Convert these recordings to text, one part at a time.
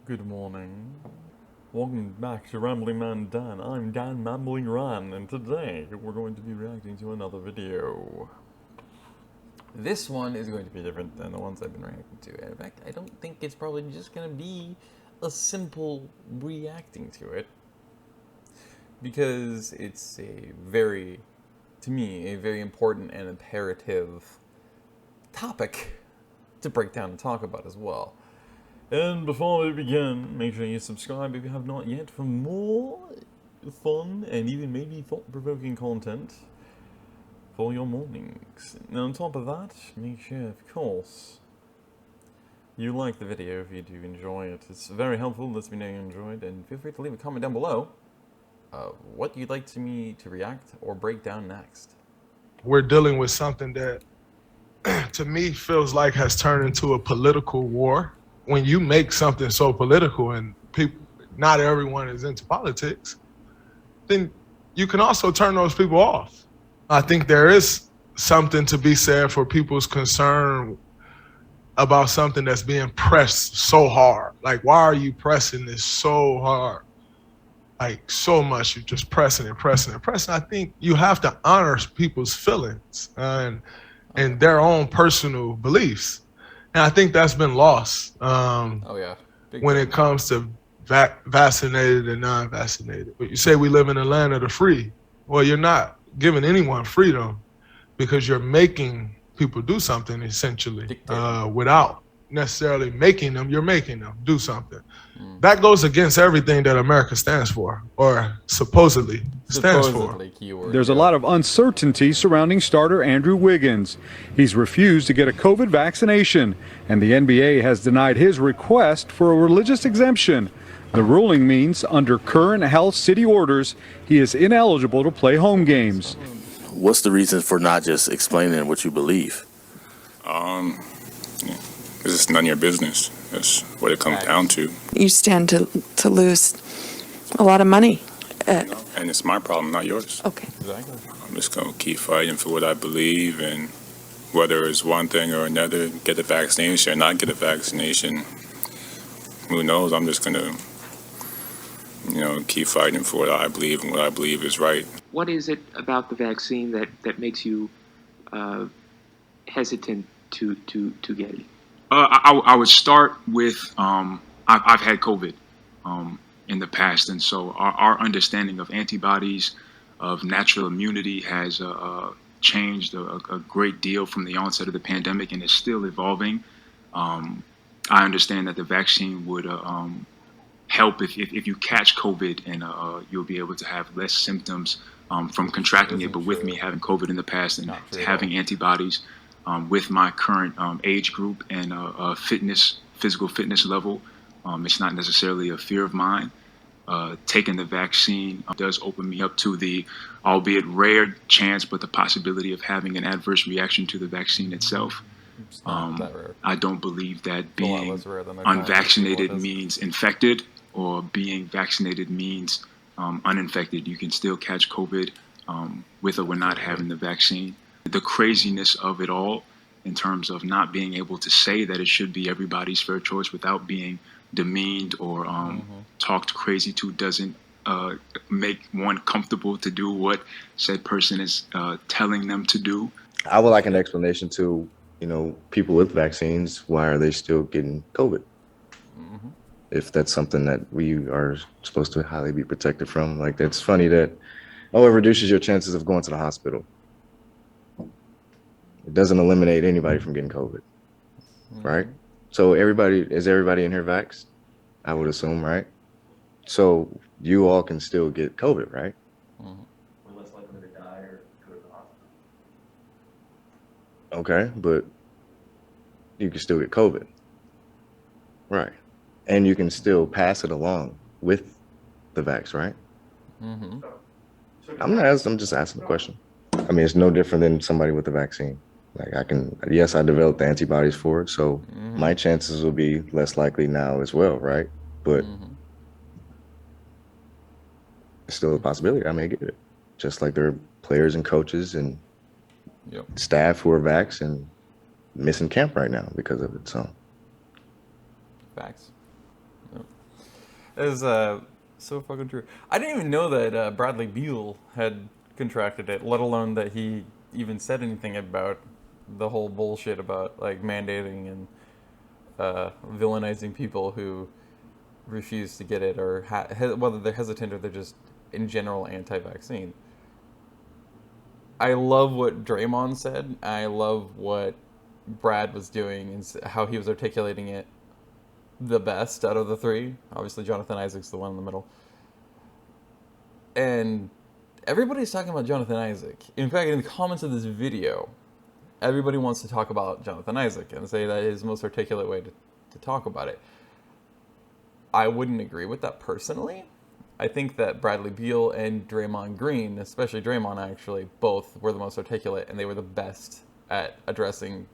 Good morning. Welcome back to Ramblin Man Dan. I'm Dan Mambling Ran, and today we're going to be reacting to another video. This one is going to be different than the ones I've been reacting to. In fact, I don't think it's probably just going to be a simple reacting to it, because it's to me, a very important and imperative topic to break down and talk about as well. And before we begin, make sure you subscribe if you have not yet for more fun and even maybe thought-provoking content for your mornings. And on top of that, make sure, of course, you like the video if you do enjoy it. It's very helpful, lets me know you enjoyed, and feel free to leave a comment down below what you'd like me to react or break down next. We're dealing with something that, to me, feels like has turned into a political war. When you make something so political and people, not everyone is into politics, then you can also turn those people off. I think there is something to be said for people's concern about something that's being pressed so hard. Like, why are you pressing this so hard? Like, so much, you're just pressing and pressing and pressing. I think you have to honor people's feelings and their own personal beliefs. And I think that's been lost when it comes to vaccinated and non-vaccinated. But you say we live in a land of the free. Well, you're not giving anyone freedom because you're making people do something, essentially, without necessarily making them. You're making them do something. That goes against everything that America stands for, or supposedly stands for. There's a lot of uncertainty surrounding starter Andrew Wiggins. He's refused to get a COVID vaccination, and the NBA has denied his request for a religious exemption. The ruling means, under current health city orders, he is ineligible to play home games. What's the reason for not just explaining what you believe? It's none of your business. That's what it comes down to. You stand to lose a lot of money. And it's my problem, not yours. Okay. Exactly. I'm just going to keep fighting for what I believe, and whether it's one thing or another, get the vaccination or not get a vaccination, who knows? I'm just going to, keep fighting for what I believe and what I believe is right. What is it about the vaccine that makes you hesitant to get it? I would start with I've had COVID in the past, and so our understanding of antibodies, of natural immunity, has changed a great deal from the onset of the pandemic, and is still evolving. I understand that the vaccine would help if you catch COVID, and you'll be able to have less symptoms from contracting it. But with me having COVID in the past and having antibodies, with my current age group and physical fitness level, it's not necessarily a fear of mine. Taking the vaccine does open me up to the, albeit rare chance, but the possibility of having an adverse reaction to the vaccine itself. I don't believe that being unvaccinated means infected, or being vaccinated means uninfected. You can still catch COVID with or without having the vaccine. The craziness of it all, in terms of not being able to say that it should be everybody's fair choice without being demeaned or talked crazy to, doesn't make one comfortable to do what said person is telling them to do. I would like an explanation to, people with vaccines. Why are they still getting COVID? If that's something that we are supposed to highly be protected from. Like, that's funny that, it reduces your chances of going to the hospital. It doesn't eliminate anybody from getting COVID, right? So is everybody in here vaxxed? I would assume, right? So you all can still get COVID, right? We're less likely to die or go to the hospital. Okay, but you can still get COVID, right? And you can still pass it along with the vax, right? I'm just asking the question. I mean, it's no different than somebody with the vaccine. Like, I developed the antibodies for it, so my chances will be less likely now as well, right? But it's still a possibility I may get it. Just like there are players and coaches and staff who are vaxxed and missing camp right now because of it. So Facts. Yep. Is so fucking true. I didn't even know that Bradley Beal had contracted it, let alone that he even said anything about the whole bullshit about like mandating and villainizing people who refuse to get it, or whether they're hesitant or they're just in general anti-vaccine. I love what Draymond said. I love what Brad was doing and how he was articulating it the best out of the three. Obviously, Johnathan Isaac's the one in the middle. And everybody's talking about Johnathan Isaac. In fact, in the comments of this video, everybody wants to talk about Johnathan Isaac and say that is the most articulate way to talk about it. I wouldn't agree with that personally. I think that Bradley Beal and Draymond Green, especially Draymond actually, both were the most articulate, and they were the best at addressing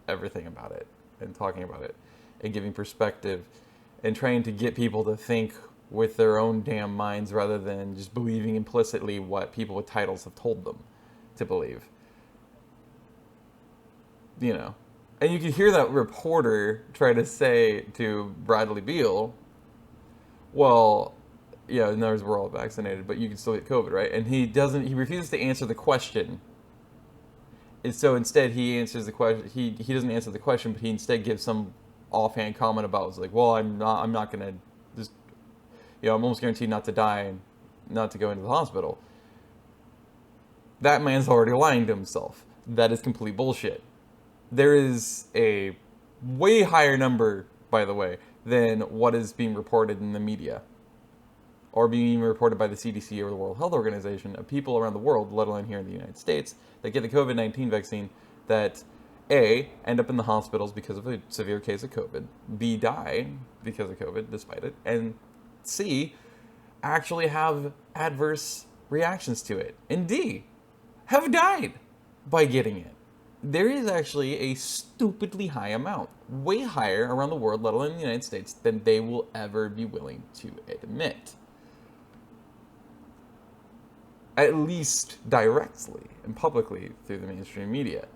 everything about it and talking about it and giving perspective and trying to get people to think with their own damn minds rather than just believing implicitly what people with titles have told them to believe. You know. And you can hear that reporter try to say to Bradley Beal, well, yeah, in other words, we're all vaccinated, but you can still get COVID, right? And he refuses to answer the question. And so instead he answers the question, he doesn't answer the question, but he instead gives some offhand comment about, it's like, well, I'm not going to just, I'm almost guaranteed not to die and not to go into the hospital. That man's already lying to himself. That is complete bullshit. There is a way higher number, by the way, than what is being reported in the media or being reported by the CDC or the World Health Organization of people around the world, let alone here in the United States, that get the COVID-19 vaccine that A, end up in the hospitals because of a severe case of COVID, B, die because of COVID despite it, and C, actually have adverse reactions to it, and D, have died by getting it. There is actually a stupidly high amount, way higher around the world, let alone in the United States, than they will ever be willing to admit. At least directly and publicly through the mainstream media.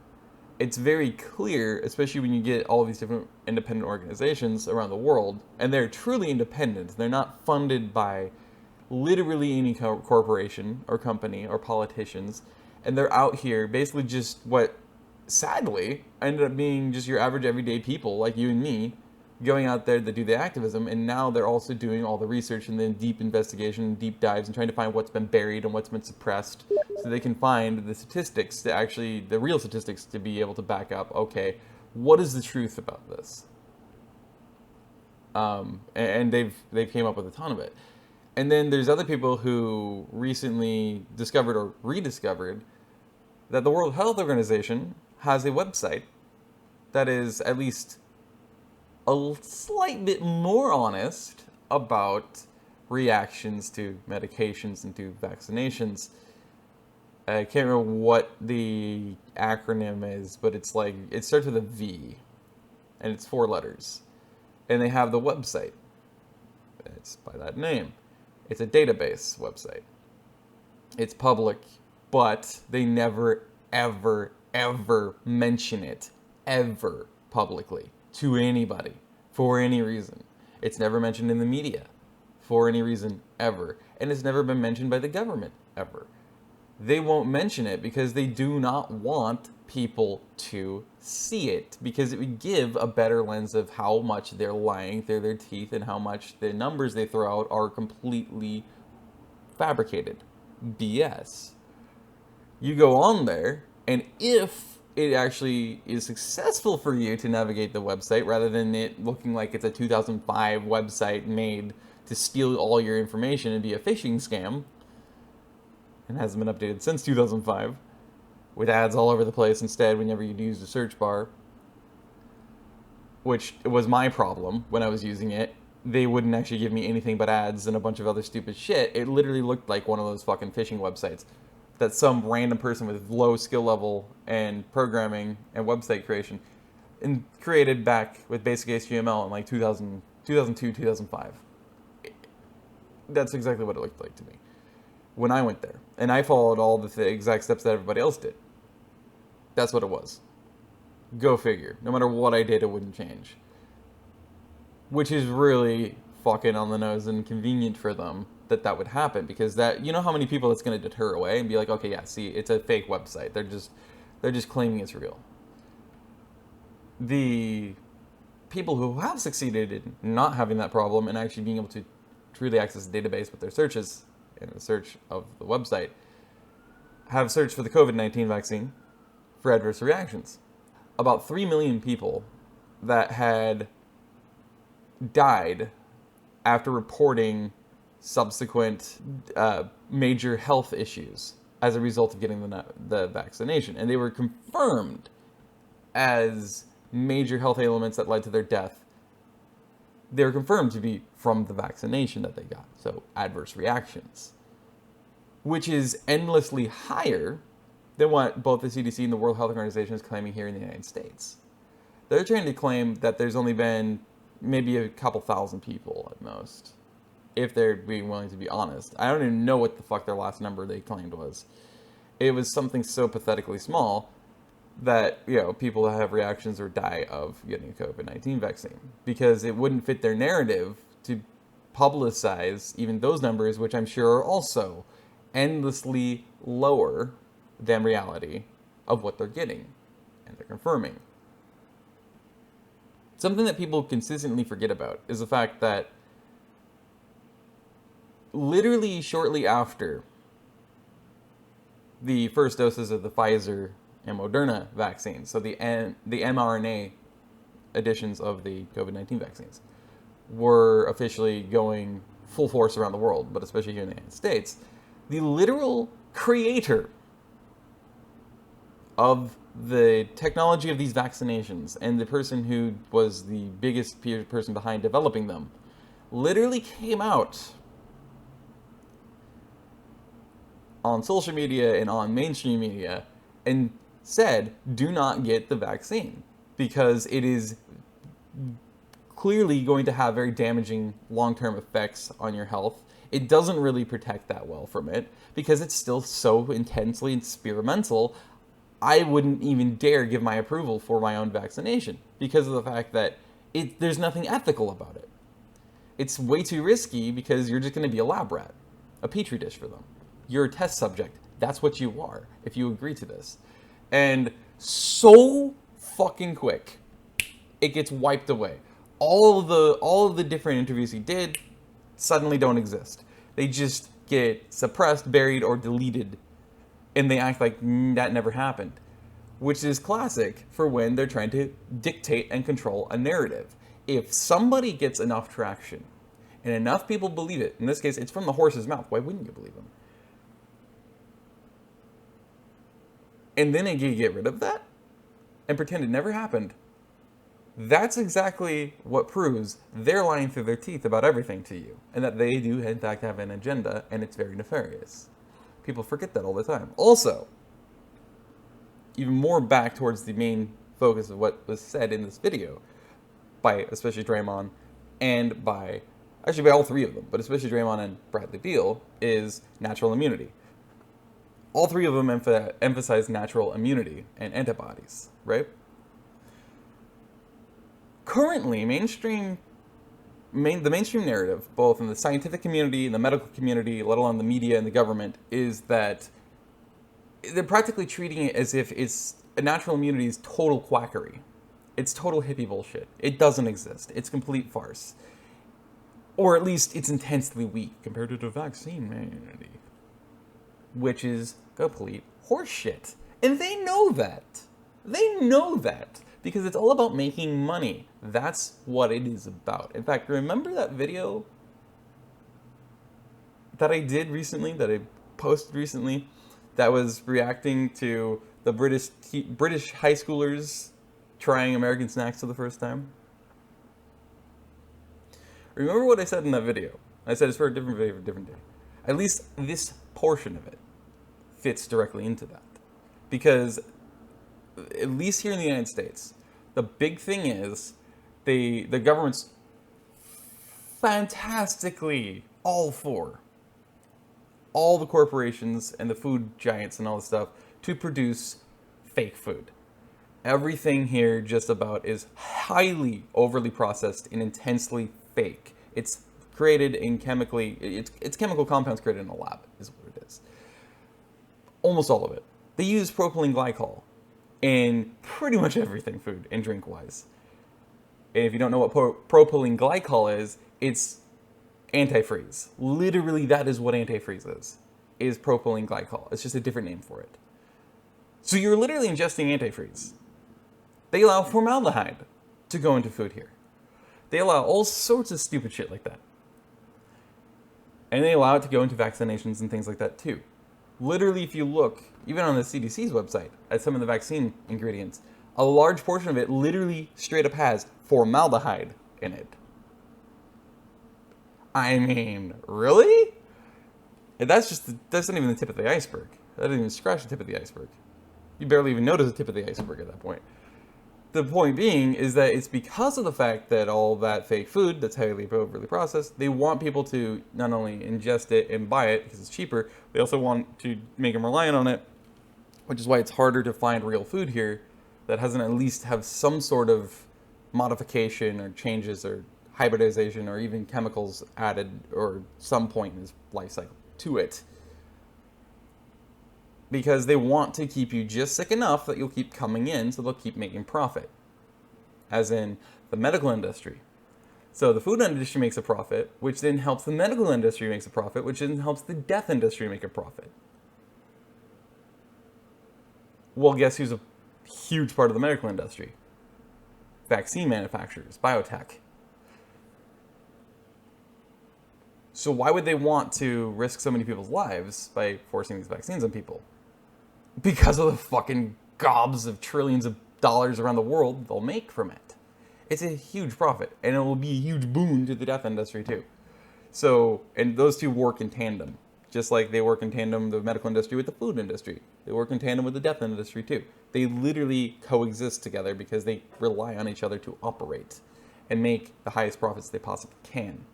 It's very clear, especially when you get all these different independent organizations around the world, and they're truly independent. They're not funded by literally any corporation or company or politicians, and they're out here basically just what sadly ended up being just your average everyday people like you and me going out there to do the activism, and now they're also doing all the research and then deep investigation and deep dives and trying to find what's been buried and what's been suppressed so they can find the statistics to actually, the real statistics to be able to back up, okay, what is the truth about this? And they've came up with a ton of it. And then there's other people who recently discovered or rediscovered that the World Health Organization has a website that is at least a slight bit more honest about reactions to medications and to vaccinations. I can't remember what the acronym is, but it's like, it starts with a V, and it's 4 letters. And they have the website. It's by that name. It's a database website. It's public, but they never, ever, ever mention it, ever, publicly, to anybody, for any reason. It's never mentioned in the media, for any reason, ever. And it's never been mentioned by the government, ever. They won't mention it because they do not want people to see it, because it would give a better lens of how much they're lying through their teeth and how much the numbers they throw out are completely fabricated. BS. You go on there, and if it actually is successful for you to navigate the website rather than it looking like it's a 2005 website made to steal all your information and be a phishing scam, and hasn't been updated since 2005, with ads all over the place instead whenever you use the search bar, which was my problem when I was using it. They wouldn't actually give me anything but ads and a bunch of other stupid shit. It literally looked like one of those fucking phishing websites that some random person with low skill level and programming and website creation and created back with basic HTML in like 2002, 2005. That's exactly what it looked like to me when I went there. And I followed all the exact steps that everybody else did. That's what it was. Go figure. No matter what I did, it wouldn't change. Which is really fucking on the nose and convenient for them that would happen, because that, you know how many people it's going to deter away and be like, okay, yeah, see, it's a fake website. They're just claiming it's real. The people who have succeeded in not having that problem and actually being able to truly access the database with their searches and the search of the website have searched for the COVID-19 vaccine for adverse reactions. About 3 million people that had died after reporting subsequent major health issues as a result of getting the vaccination. And they were confirmed as major health ailments that led to their death. They were confirmed to be from the vaccination that they got. So adverse reactions, which is endlessly higher than what both the CDC and the World Health Organization is claiming here in the United States. They're trying to claim that there's only been maybe a couple thousand people at most, if they're being willing to be honest. I don't even know what the fuck their last number they claimed was. It was something so pathetically small that, you know, people that have reactions or die of getting a COVID-19 vaccine, because it wouldn't fit their narrative to publicize even those numbers, which I'm sure are also endlessly lower than reality of what they're getting and they're confirming. Something that people consistently forget about is the fact that literally shortly after the first doses of the Pfizer and Moderna vaccines, so the mRNA editions of the COVID-19 vaccines, were officially going full force around the world, but especially here in the United States, the literal creator of the technology of these vaccinations and the person who was the biggest person behind developing them literally came out on social media and on mainstream media and said, do not get the vaccine, because it is clearly going to have very damaging long-term effects on your health. It doesn't really protect that well from it because it's still so intensely experimental. I wouldn't even dare give my approval for my own vaccination because of the fact that there's nothing ethical about it. It's way too risky because you're just going to be a lab rat, a petri dish for them. You're a test subject. That's what you are if you agree to this. And so fucking quick, it gets wiped away. All of the different interviews he did suddenly don't exist. They just get suppressed, buried, or deleted, and they act like that never happened, which is classic for when they're trying to dictate and control a narrative. If somebody gets enough traction and enough people believe it, in this case, it's from the horse's mouth. Why wouldn't you believe him? And then you get rid of that and pretend it never happened. That's exactly what proves they're lying through their teeth about everything to you, and that they do in fact have an agenda, and it's very nefarious. People forget that all the time. Also, even more back towards the main focus of what was said in this video by especially Draymond and by all three of them, but especially Draymond and Bradley Beal, is natural immunity. All three of them emphasize natural immunity and antibodies, right? Currently, the mainstream narrative, both in the scientific community, in the medical community, let alone the media and the government, is that they're practically treating it as if a natural immunity is total quackery. It's total hippie bullshit. It doesn't exist. It's complete farce. Or at least it's intensely weak compared to the vaccine immunity, which is complete horseshit. And they know that. They know that. Because it's all about making money. That's what it is about. In fact, remember that video that I did recently, that I posted recently, that was reacting to the British high schoolers trying American snacks for the first time? Remember what I said in that video? I said it's for a different video for a different day. At least this portion of it fits directly into that. Because at least here in the United States, the big thing is the government's fantastically all for all the corporations and the food giants and all this stuff to produce fake food. Everything here just about is highly overly processed and intensely fake. It's created in chemically, it's chemical compounds created in a lab, is what it is. Almost all of it. They use propylene glycol in pretty much everything, food and drink-wise. And if you don't know what propylene glycol is, it's antifreeze. Literally, that is what antifreeze is propylene glycol. It's just a different name for it. So you're literally ingesting antifreeze. They allow formaldehyde to go into food here. They allow all sorts of stupid shit like that. And they allow it to go into vaccinations and things like that too. Literally, if you look, even on the CDC's website, at some of the vaccine ingredients, a large portion of it literally straight up has formaldehyde in it. I mean, really? And that's not even the tip of the iceberg. That doesn't even scratch the tip of the iceberg. You barely even notice the tip of the iceberg at that point. The point being is that it's because of the fact that all that fake food that's highly overly processed, they want people to not only ingest it and buy it because it's cheaper, they also want to make them reliant on it, which is why it's harder to find real food here that doesn't at least have some sort of modification or changes or hybridization or even chemicals added or some point in its life cycle to it. Because they want to keep you just sick enough that you'll keep coming in, so they'll keep making profit. As in the medical industry. So the food industry makes a profit, which then helps the medical industry makes a profit, which then helps the death industry make a profit. Well, guess who's a huge part of the medical industry? Vaccine manufacturers, biotech. So why would they want to risk so many people's lives by forcing these vaccines on people? Because of the fucking gobs of trillions of dollars around the world they'll make from it. It's a huge profit, and it will be a huge boon to the death industry too. So, and those two work in tandem, just like they work in tandem, the medical industry with the food industry. They work in tandem with the death industry too. They literally coexist together because they rely on each other to operate and make the highest profits they possibly can.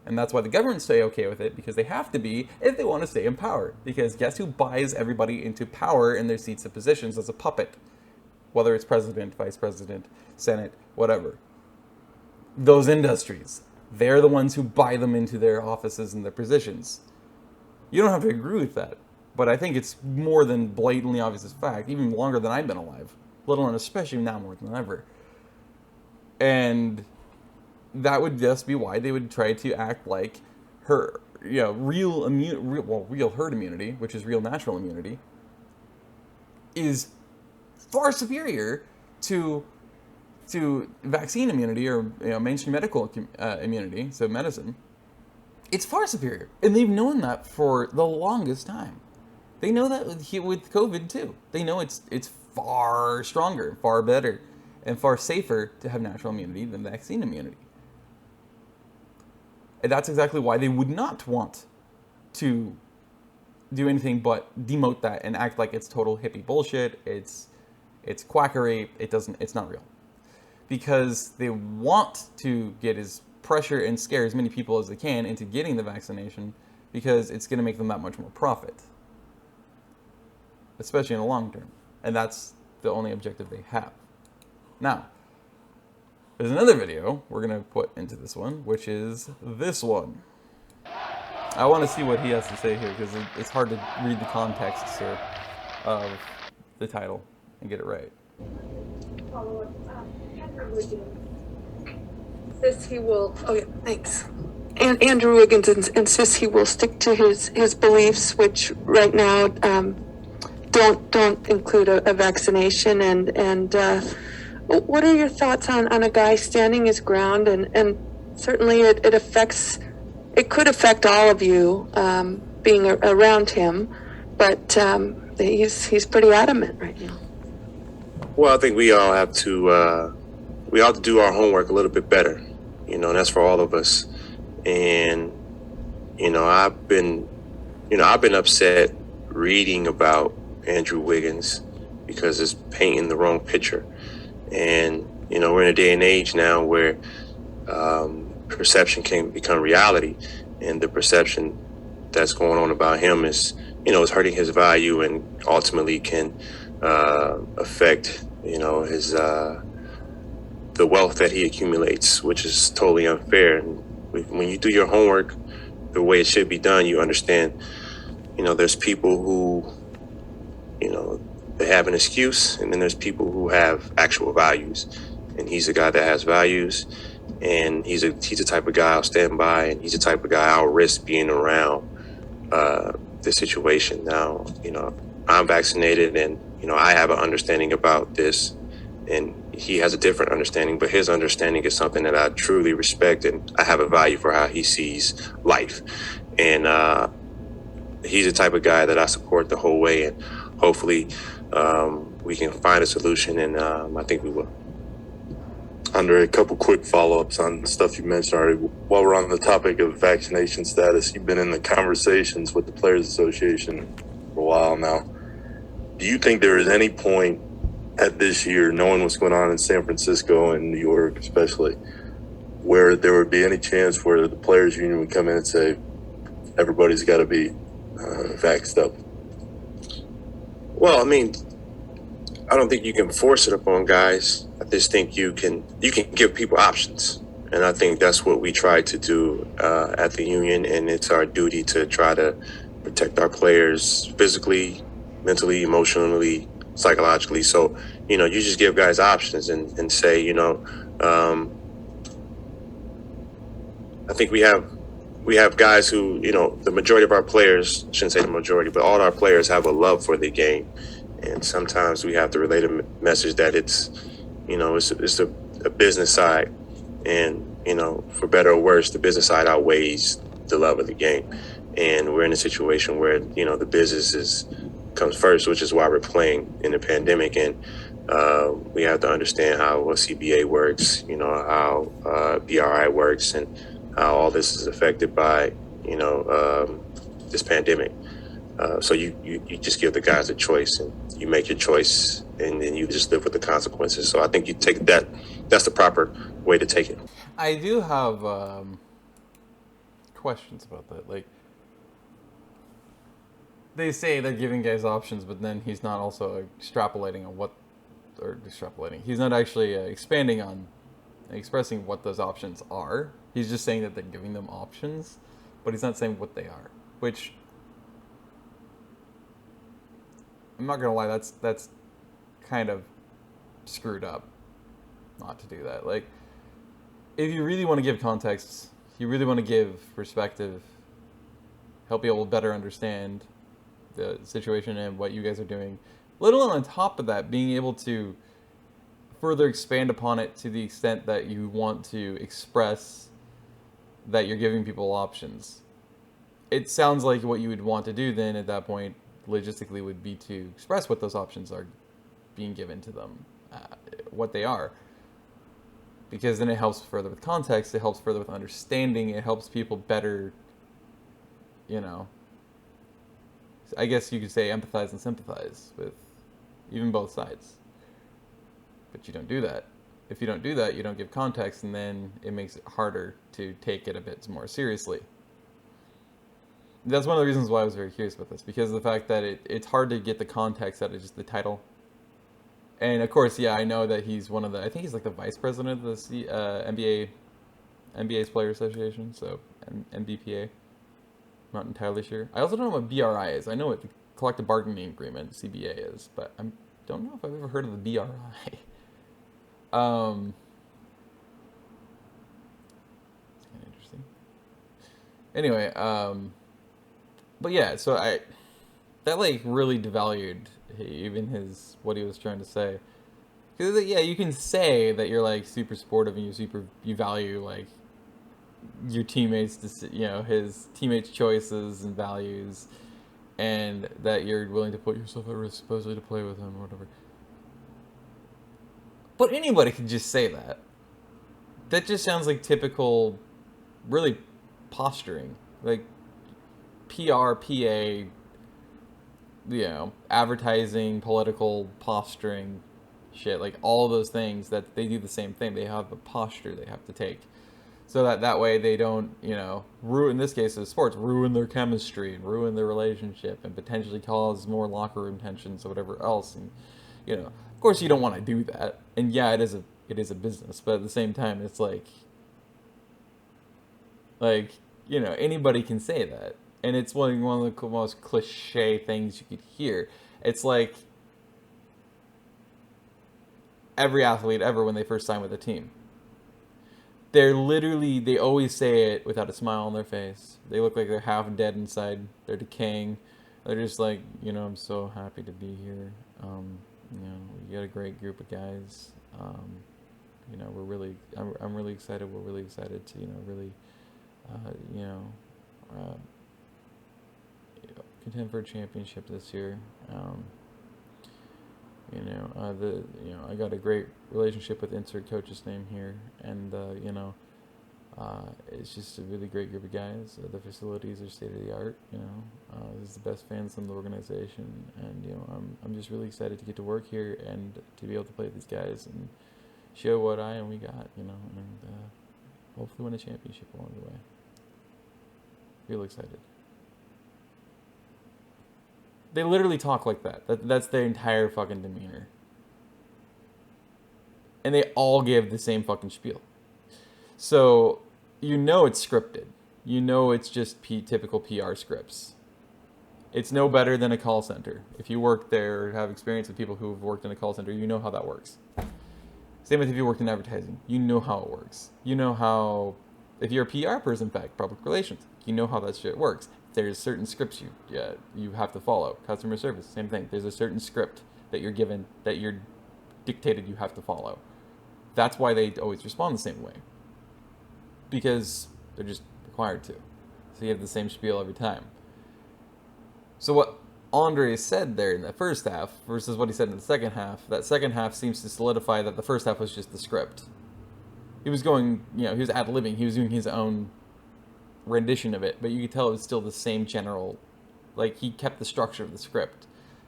And that's why the governments stay okay with it, because they have to be if they want to stay in power. Because guess who buys everybody into power in their seats of positions as a puppet? Whether it's president, vice president, senate, whatever. Those industries. They're the ones who buy them into their offices and their positions. You don't have to agree with that. But I think it's more than blatantly obvious as fact, even longer than I've been alive. Let alone especially now more than ever. And that would just be why they would try to act like her, real herd immunity, which is real natural immunity, is far superior to vaccine immunity or mainstream medical immunity, so medicine. It's far superior, and they've known that for the longest time. They know that with COVID too. They know it's far stronger, far better, and far safer to have natural immunity than vaccine immunity. And that's exactly why they would not want to do anything but demote that and act like it's total hippie bullshit. It's quackery. It's not real. Because they want to get as pressure and scare as many people as they can into getting the vaccination, because it's going to make them that much more profit. Especially in the long term. And that's the only objective they have. Now, there's another video we're going to put into this one, which is this one. I want to see what he has to say here, because it's hard to read the context here of the title and get it right. Says he will. Oh yeah, thanks. And Andrew Wiggins insists he will stick to his beliefs, which right now don't include a vaccination. And what are your thoughts on a guy standing his ground? And certainly it could affect all of you being around him, but he's pretty adamant right now. Well, I think we all have to do our homework a little bit better. And that's for all of us. And I've been upset reading about Andrew Wiggins because it's painting the wrong picture. And we're in a day and age now where perception can become reality, and the perception that's going on about him is hurting his value and ultimately can affect his the wealth that he accumulates, which is totally unfair. And when you do your homework the way it should be done, you understand, there's people who, they have an excuse, and then there's people who have actual values. And he's a guy that has values, and he's the type of guy I'll stand by, and he's the type of guy I'll risk being around the situation. Now, I'm vaccinated, and, I have an understanding about this, and he has a different understanding, but his understanding is something that I truly respect, and I have a value for how he sees life. And he's the type of guy that I support the whole way, and hopefully we can find a solution, and I think we will. Andre, a couple quick follow-ups on stuff you mentioned already. While we're on the topic of vaccination status, you've been in the conversations with the Players Association for a while now. Do you think there is any point at this year, knowing what's going on in San Francisco and New York especially, where there would be any chance where the Players Union would come in and say, everybody's got to be vaxxed up? Well, I mean, I don't think you can force it upon guys. I just think you can give people options. And I think that's what we try to do at the union. And it's our duty to try to protect our players physically, mentally, emotionally, psychologically. So, you just give guys options and say, I think we have guys who, the majority of our players, I shouldn't say the majority, but all our players have a love for the game. And sometimes we have to relay the message that it's a business side. And, for better or worse, the business side outweighs the love of the game. And we're in a situation where, the business comes first, which is why we're playing in the pandemic. And we have to understand how a CBA works, how BRI works, and how all this is affected by, this pandemic. So you just give the guys a choice, and you make your choice, and then you just live with the consequences. So I think you take that. That's the proper way to take it. I do have questions about that. Like, they say they're giving guys options, but then he's not also extrapolating on he's not actually expanding on and expressing what those options are. He's just saying that they're giving them options, but he's not saying what they are, which, I'm not gonna lie, that's kind of screwed up not to do that. Like, if you really want to give context, you really want to give perspective, help people better understand the situation and what you guys are doing, let alone on top of that, being able to further expand upon it to the extent that you want to express that you're giving people options. It sounds like what you would want to do then at that point logistically would be to express what those options are being given to them, what they are, because then it helps further with context, it helps further with understanding, it helps people better, I guess you could say empathize and sympathize with even both sides. But you don't do that. If you don't do that, you don't give context, and then it makes it harder to take it a bit more seriously. That's one of the reasons why I was very curious about this, because of the fact that it's hard to get the context out of just the title. And of course, yeah, I know that he's one of the, I think he's like the vice president of the NBA's Player Association, so NBPA. I'm not entirely sure. I also don't know what BRI is. I know what the collective bargaining agreement, CBA, is, but I don't know if I've ever heard of the BRI. It's kind of interesting. Anyway, but yeah, so that like really devalued even what he was trying to say. Because yeah, you can say that you're like super supportive and you value like your teammates, his teammates' choices and values, and that you're willing to put yourself at risk supposedly to play with him or whatever. But anybody can just say that. That just sounds like typical, really posturing, like PR, PA, advertising, political posturing shit, like all of those things, that they do the same thing. They have a posture they have to take. So that way they don't, ruin, in this case of sports, ruin their chemistry and ruin their relationship and potentially cause more locker room tensions or whatever else. And, of course you don't want to do that. And yeah, it is a business, but at the same time, it's like, Like, you know, anybody can say that. And it's one of the most cliche things you could hear. It's like every athlete ever when they first sign with a team. They're literally, they always say it without a smile on their face. They look like they're half dead inside. They're decaying. They're just like, you know, I'm so happy to be here. You know, you got a great group of guys. You know, I'm really excited. We're really excited to, you know, really, contend for a championship this year. I got a great relationship with insert coach's name here, and it's just a really great group of guys. The facilities are state of the art. You know, this is the best fans in the organization, and you know, I'm just really excited to get to work here and to be able to play with these guys and show what we got. You know, and hopefully win a championship along the way. Real excited. They literally talk like that. That's their entire fucking demeanor. And they all give the same fucking spiel. So, you know it's scripted. You know it's just typical PR scripts. It's no better than a call center. If you work there or have experience with people who have worked in a call center, you know how that works. Same with if you worked in advertising. You know how it works. You know how, if you're a PR person, in fact, public relations, you know how that shit works. There's certain scripts you have to follow. Customer service, same thing. There's a certain script that you're given, that you're dictated you have to follow. That's why they always respond the same way. Because they're just required to. So you have the same spiel every time. So what Andre said there in the first half versus what he said in the second half, that second half seems to solidify that the first half was just the script. He was going, you know, he was ad-libbing. He was doing his own rendition of it, but you could tell it was still the same general, like he kept the structure of the script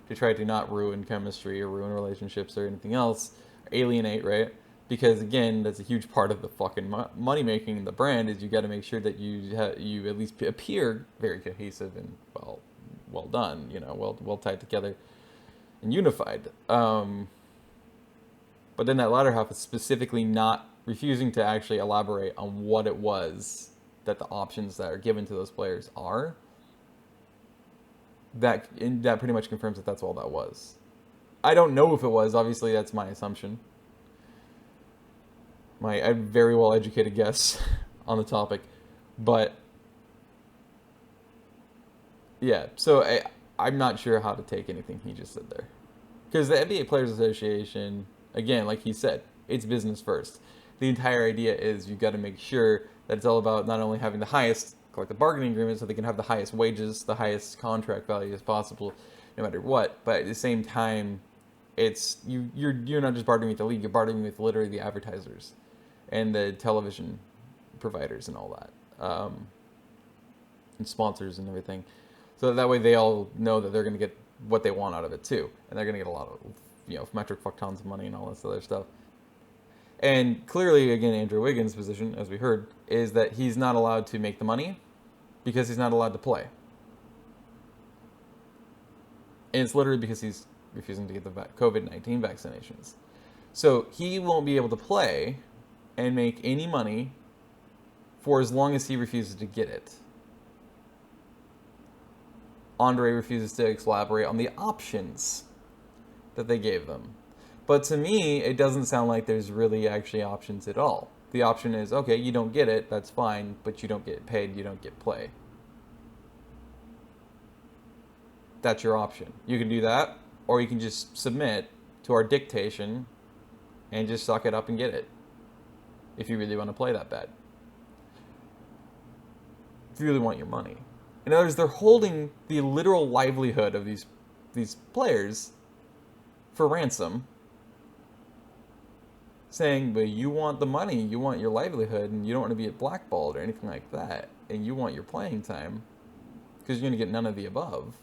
to try to not ruin chemistry or ruin relationships or anything else, or alienate, right? Because again, that's a huge part of the fucking money making in the brand is you got to make sure that you at least appear very cohesive and well done, you know, well tied together and unified. But then that latter half is specifically not refusing to actually elaborate on what it was that the options that are given to those players are. That pretty much confirms that that's all that was. I don't know if it was. Obviously, that's my assumption. My very well educated guess on the topic, but yeah. So I'm not sure how to take anything he just said there, because the NBA Players Association, again, like he said, it's business first. The entire idea is you got to make sure that it's all about not only having the highest collective bargaining agreement so they can have the highest wages, the highest contract value as possible, no matter what. But at the same time, it's you're not just bargaining with the league, you're bargaining with literally the advertisers and the television providers and all that, and sponsors and everything. So that way they all know that they're going to get what they want out of it too, and they're going to get a lot of, you know, metric fuck tons of money and all this other stuff. And clearly, again, Andrew Wiggins' position, as we heard, is that he's not allowed to make the money because he's not allowed to play. And it's literally because he's refusing to get the COVID-19 vaccinations. So he won't be able to play and make any money for as long as he refuses to get it. Andre refuses to elaborate on the options that they gave them. But to me, it doesn't sound like there's really actually options at all. The option is, okay, you don't get it, that's fine, but you don't get paid, you don't get play. That's your option. You can do that, or you can just submit to our dictation and just suck it up and get it. If you really want to play that bad. If you really want your money. In other words, they're holding the literal livelihood of these players for ransom, saying, but you want the money, you want your livelihood, and you don't want to be blackballed or anything like that, and you want your playing time, because you're going to get none of the above.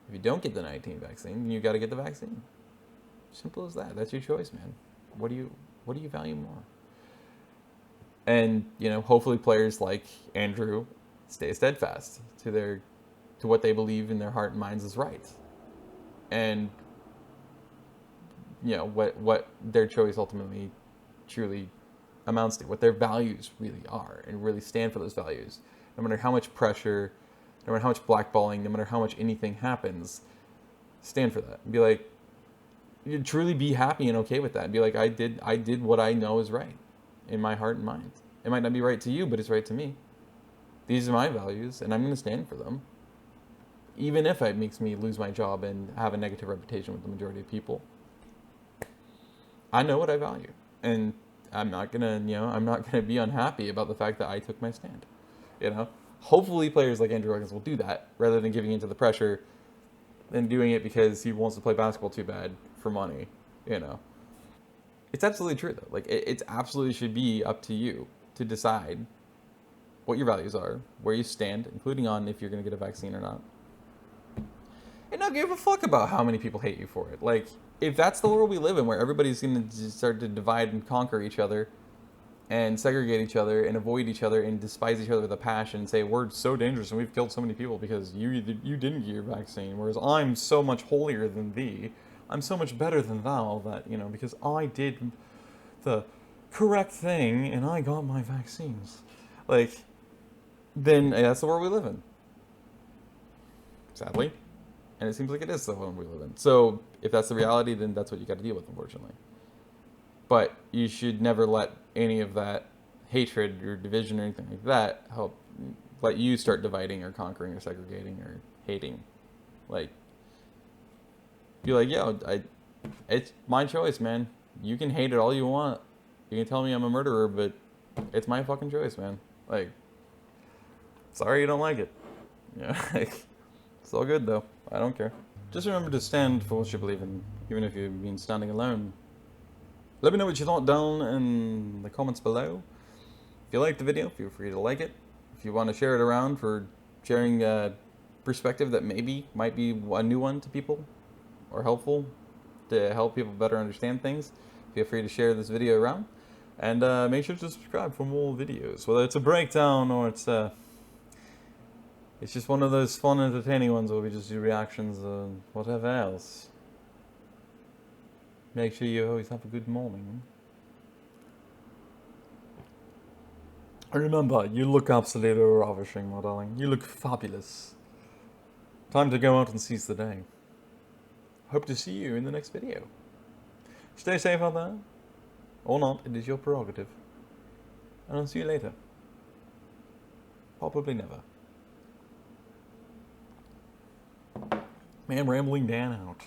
If you don't get the 19 vaccine, then you got to get the vaccine. Simple as that. That's your choice, man. What do you value more? And, you know, hopefully players like Andrew stay steadfast to what they believe in their heart and minds is right. And, you know, what their choice ultimately truly amounts to, what their values really are, and really stand for those values, no matter how much pressure, no matter how much blackballing, no matter how much anything happens, stand for that. Be like, you truly be happy and okay with that. Be like, I did what I know is right in my heart and mind. It might not be right to you, but it's right to me. These are my values, and I'm going to stand for them. Even if it makes me lose my job and have a negative reputation with the majority of people. I know what I value. And I'm not gonna, I'm not gonna be unhappy about the fact that I took my stand. Hopefully players like Andrew Wiggins will do that rather than giving into the pressure and doing it because he wants to play basketball too bad for money. It's absolutely true though. Like it absolutely should be up to you to decide what your values are, where you stand, including on if you're gonna get a vaccine or not. And not give a fuck about how many people hate you for it. Like, if that's the world we live in, where everybody's going to start to divide and conquer each other and segregate each other and avoid each other and despise each other with a passion and say, we're so dangerous and we've killed so many people because you didn't get your vaccine, whereas I'm so much holier than thee, I'm so much better than thou, that, because I did the correct thing and I got my vaccines. Like, then that's the world we live in. Sadly. And it seems like it is the one we live in. So if that's the reality, then that's what you got to deal with, unfortunately. But you should never let any of that hatred or division or anything like that help let you start dividing or conquering or segregating or hating. Like, be like, it's my choice, man. You can hate it all you want. You can tell me I'm a murderer, but it's my fucking choice, man. Like, sorry you don't like it. It's all good, though. I don't care. Just remember to stand for what you believe in, even if you mean standing alone. Let me know what you thought down in the comments below. If you liked the video, feel free to like it. If you want to share it around for sharing a perspective that maybe might be a new one to people or helpful to help people better understand things, feel free to share this video around. And make sure to subscribe for more videos, whether it's a breakdown or it's just one of those fun, entertaining ones where we just do reactions and whatever else. Make sure you always have a good morning. And remember, you look absolutely ravishing, my darling. You look fabulous. Time to go out and seize the day. Hope to see you in the next video. Stay safe out there. Or not, it is your prerogative. And I'll see you later. Probably never. Man, Rambling Dan out.